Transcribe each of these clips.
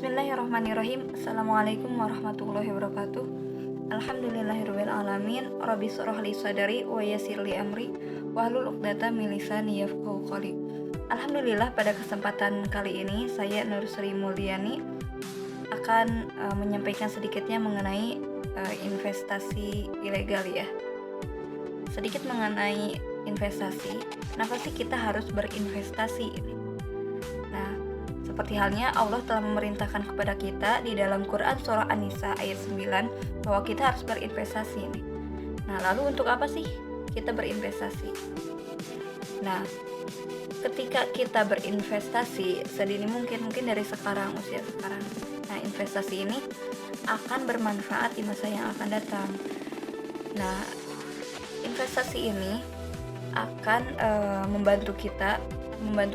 Bismillahirrahmanirrahim. Assalamualaikum warahmatullahi wabarakatuh. Alhamdulillahirabbil alamin. Rabbi shrah li sadri wa yassir li amri wahlul 'uqdatam min lisani yafqahu qawli. Alhamdulillah, pada kesempatan kali ini saya Nur Sri Mulyani akan menyampaikan sedikitnya mengenai investasi ilegal ya. Sedikit mengenai investasi. Kenapa sih kita harus berinvestasi ini? Nah, seperti halnya Allah telah memerintahkan kepada kita di dalam Quran surah An-Nisa ayat 9 bahwa kita harus berinvestasi nih. Nah, lalu untuk apa sih kita berinvestasi? Nah, ketika kita berinvestasi sedini mungkin dari sekarang, usia sekarang. Nah, investasi ini akan bermanfaat di masa yang akan datang. Nah, investasi ini akan membantu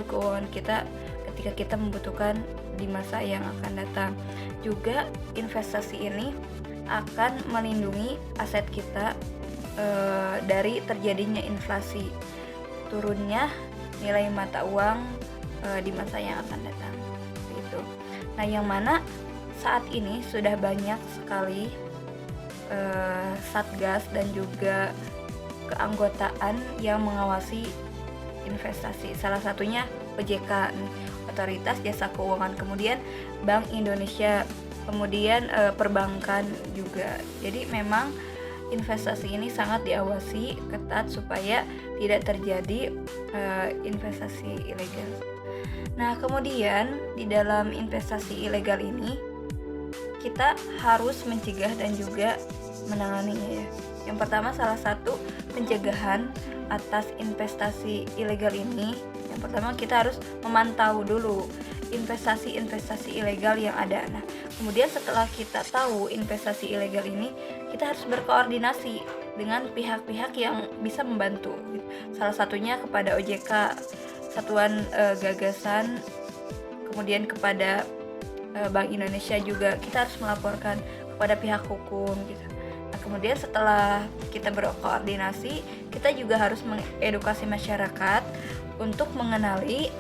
keuangan kita ketika kita membutuhkan di masa yang akan datang. Juga investasi ini akan melindungi aset kita dari terjadinya inflasi, turunnya nilai mata uang di masa yang akan datang. Itu. Nah, yang mana saat ini sudah banyak sekali satgas dan juga keanggotaan yang mengawasi investasi. Salah satunya OJK, Otoritas Jasa Keuangan, kemudian Bank Indonesia, kemudian perbankan juga. Jadi memang investasi ini sangat diawasi ketat supaya tidak terjadi investasi ilegal. Nah, kemudian di dalam investasi ilegal ini kita harus mencegah dan juga menanganinya ya. Yang pertama, salah satu pencegahan atas investasi ilegal ini, yang pertama kita harus memantau dulu investasi ilegal yang ada. Nah, kemudian setelah kita tahu investasi ilegal ini, kita harus berkoordinasi dengan pihak-pihak yang bisa membantu. Salah satunya kepada OJK, Satuan Gagasan, kemudian kepada Bank Indonesia juga kita harus melaporkan kepada pihak hukum gitu. Nah, kemudian setelah kita berkoordinasi, kita juga harus mengedukasi masyarakat untuk mengenali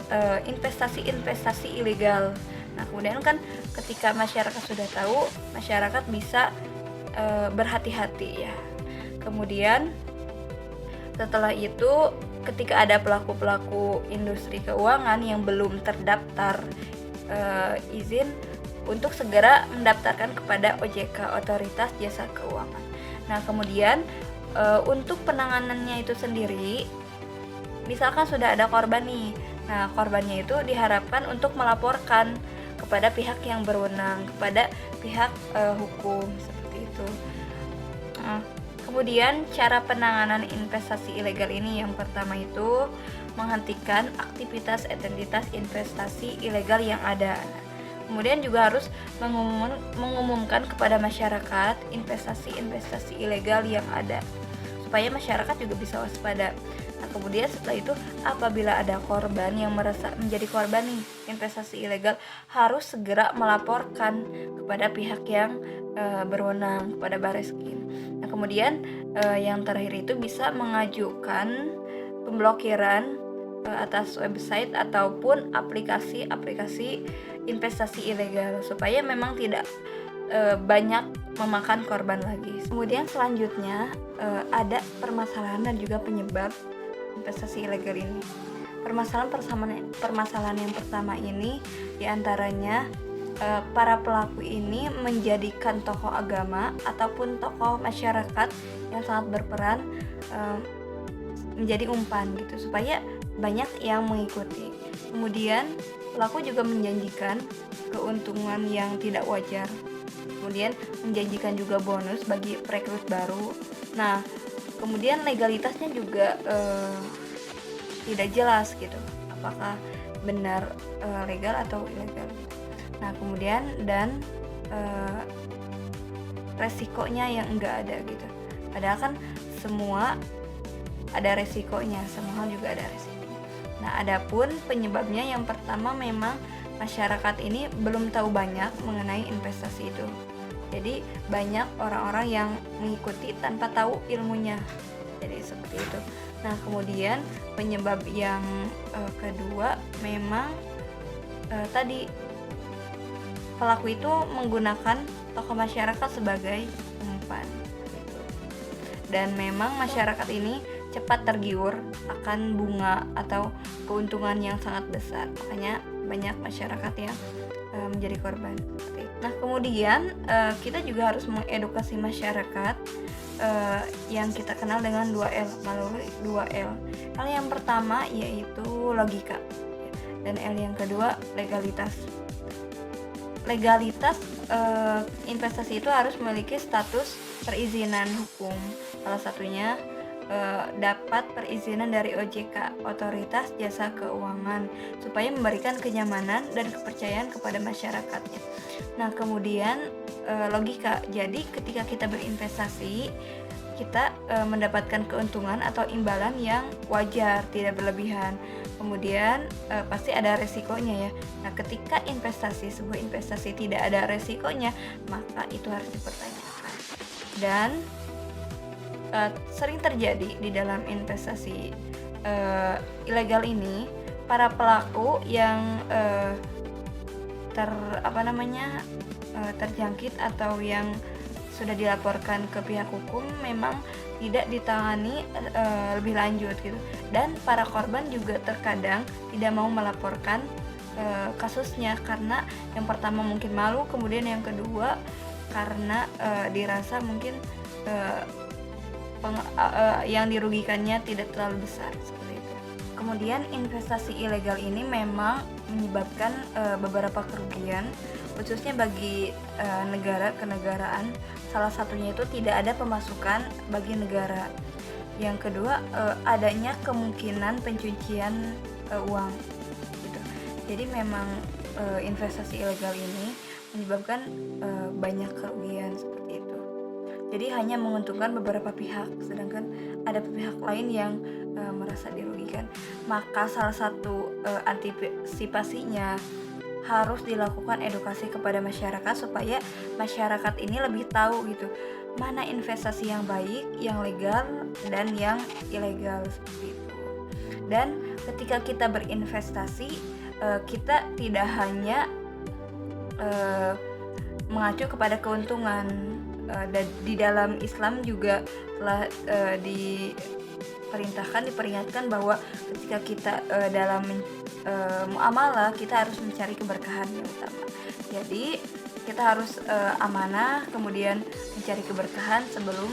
investasi ilegal. Nah, kemudian kan ketika masyarakat sudah tahu, masyarakat bisa berhati-hati ya. Kemudian setelah itu, ketika ada pelaku-pelaku industri keuangan yang belum terdaftar izin, untuk segera mendaftarkan kepada OJK, Otoritas Jasa Keuangan. Nah, kemudian untuk penanganannya itu sendiri, misalkan sudah ada korban nih, nah korbannya itu diharapkan untuk melaporkan kepada pihak yang berwenang, kepada pihak hukum, seperti itu. Kemudian cara penanganan investasi ilegal ini, yang pertama itu menghentikan aktivitas identitas investasi ilegal yang ada. Kemudian juga harus mengumumkan kepada masyarakat investasi ilegal yang ada, supaya masyarakat juga bisa waspada. Nah, kemudian setelah itu, apabila ada korban yang merasa menjadi korban nih investasi ilegal, harus segera melaporkan kepada pihak yang berwenang, kepada Bareskrim. Nah, kemudian yang terakhir itu bisa mengajukan pemblokiran atas website ataupun aplikasi investasi ilegal, supaya memang tidak banyak memakan korban lagi. Kemudian selanjutnya ada permasalahan dan juga penyebab investasi ilegal ini. Permasalahan yang pertama ini diantaranya para pelaku ini menjadikan tokoh agama ataupun tokoh masyarakat yang sangat berperan menjadi umpan gitu, supaya banyak yang mengikuti. Kemudian pelaku juga menjanjikan keuntungan yang tidak wajar, kemudian menjanjikan juga bonus bagi perekrut baru. Nah, kemudian legalitasnya juga tidak jelas gitu, apakah benar legal atau ilegal. Nah, kemudian dan resikonya yang enggak ada gitu, padahal kan semua ada resikonya, semua hal juga ada resiko. Nah, adapun penyebabnya, yang pertama memang masyarakat ini belum tahu banyak mengenai investasi itu. Jadi banyak orang-orang yang mengikuti tanpa tahu ilmunya. Jadi seperti itu. Nah, kemudian penyebab yang kedua memang tadi pelaku itu menggunakan tokoh masyarakat sebagai umpan gitu. Dan memang masyarakat ini cepat tergiur akan bunga atau keuntungan yang sangat besar, makanya banyak masyarakat yang menjadi korban. Nah kemudian kita juga harus mengedukasi masyarakat yang kita kenal dengan 2L, melalui 2L. Hal yang pertama yaitu logika, dan L yang kedua legalitas. Legalitas investasi itu harus memiliki status perizinan hukum. Salah satunya dapat perizinan dari OJK, Otoritas Jasa Keuangan, supaya memberikan kenyamanan dan kepercayaan kepada masyarakatnya. Nah kemudian logika, jadi ketika kita berinvestasi kita mendapatkan keuntungan atau imbalan yang wajar, tidak berlebihan. Kemudian pasti ada resikonya ya. Nah ketika sebuah investasi tidak ada resikonya, maka itu harus dipertanyakan. Dan sering terjadi di dalam investasi ilegal ini, para pelaku yang terjangkit atau yang sudah dilaporkan ke pihak hukum memang tidak ditangani lebih lanjut gitu. Dan para korban juga terkadang tidak mau melaporkan kasusnya karena yang pertama mungkin malu, kemudian yang kedua karena dirasa mungkin yang dirugikannya tidak terlalu besar seperti itu. Kemudian investasi ilegal ini memang menyebabkan beberapa kerugian, khususnya bagi negara kenegaraan. Salah satunya itu tidak ada pemasukan bagi negara. Yang kedua adanya kemungkinan pencucian uang gitu. Jadi memang investasi ilegal ini menyebabkan banyak kerugian seperti itu. Jadi hanya menguntungkan beberapa pihak, sedangkan ada pihak lain yang merasa dirugikan. Maka salah satu antisipasinya harus dilakukan edukasi kepada masyarakat supaya masyarakat ini lebih tahu gitu, mana investasi yang baik, yang legal dan yang ilegal seperti itu. Dan ketika kita berinvestasi, kita tidak hanya mengacu kepada keuntungan. Di dalam Islam juga telah diperingatkan bahwa ketika kita dalam muamalah kita harus mencari keberkahan yang utama. Jadi kita harus amanah, kemudian mencari keberkahan sebelum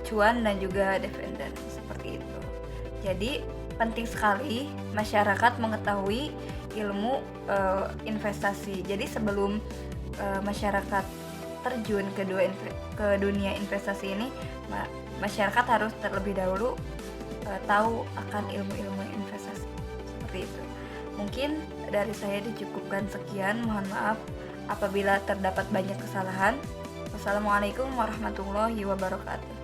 cuan dan juga dividen seperti itu. Jadi penting sekali masyarakat mengetahui ilmu investasi. Jadi sebelum masyarakat terjun ke dunia investasi ini, masyarakat harus terlebih dahulu tahu akan ilmu-ilmu investasi seperti itu. Mungkin dari saya dicukupkan sekian. Mohon maaf apabila terdapat banyak kesalahan. Wassalamualaikum warahmatullahi wabarakatuh.